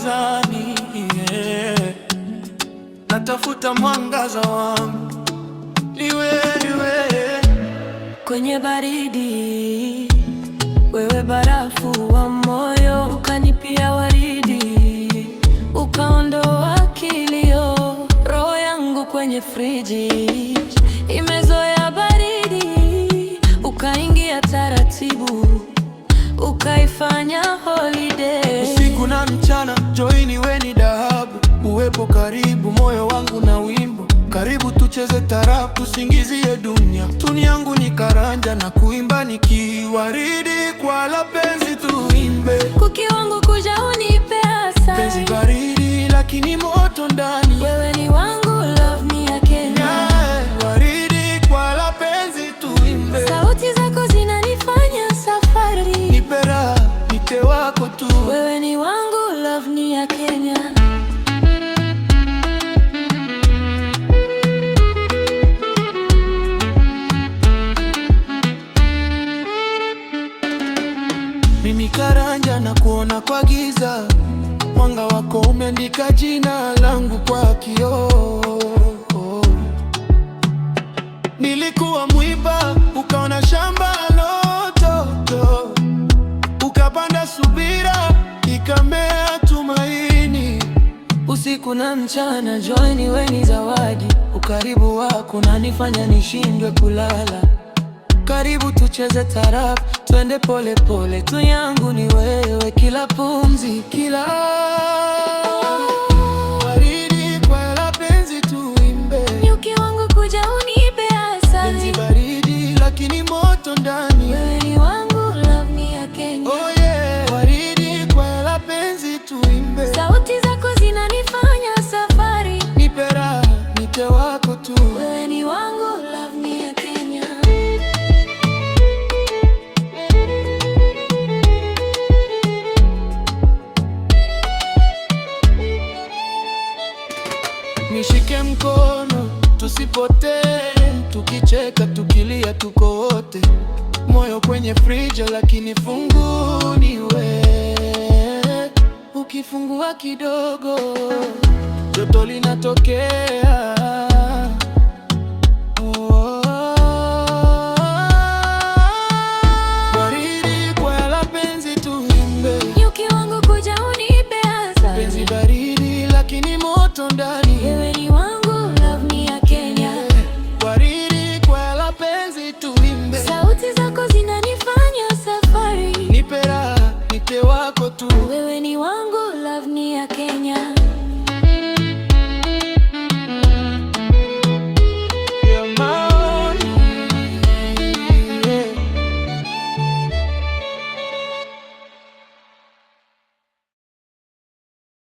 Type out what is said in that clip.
gizani, yeah. Natafuta mwangaza wangu, ni wewe. Kwenye baridi, wewe barafu wa moyo, ukanipia waridi, ukaondoa kilio. Roho yangu kwenye friji imezoea baridi, ukaingia taratibu, ukaifanya holiday. Usiku na mchana, joy ni wewe, ni dhahabu. Uwepo karibu, moyo wangu na wimbo. Karibu tucheze tarabu, tusingizie dunia. Tuni yangu ni karanja na kuimba nikiwaridi. Kwa la penzi tuimbe, kuki wangu kuja unipe asali. penzi baridi lakini moto ndani. Wewe ni wangu, love me ya Kenya. Yeah, waridi kwa la penzi tuimbe. Sauti zako zinanifanya safari. Nipe raha, nipe wako tu. Wewe ni wangu, love me ya Kenya. Mimi karanja na kuona kwa giza, mwanga wako umeandika jina langu kwa kioo. Nilikuwa mwiba, ukaona shamba loto, ukapanda subira, ikamea tumaini. Usiku na mchana, joy ni wewe, ni zawadi. Ukaribu wako unanifanya nishindwe kulala. Karibu tucheze tarabu, twende pole pole. Tu yangu ni wewe, kila pumzi, kila waridi kwa la penzi tuimbe. nyuki wangu kuja unipe asali. Penzi baridi lakini moto ndani. Wewe ni wangu, love me ya Kenya. Oh yeah, waridi kwa la penzi tuimbe. Sauti zako zinanifanya safari. Nipe raha, nipe wako tu. Wewe ni wangu, love me ya Kenya. Nishike mkono tusipotee, tukicheka tukilia tuko wote. Moyo kwenye friji lakini fungu ni wewe. Ukifungua kidogo joto linatokea. Baridi kwa la penzi tuimbe. Nyuki wangu kuja unipe asali. Penzi baridi lakini moto ndani. Wewe ni wangu, love me ya Kenya. Waridi kwa la penzi tuimbe. Sauti zako zinanifanya safari. Nipe raha, nipe wako tu. Wewe ni wangu, love me ya Kenya.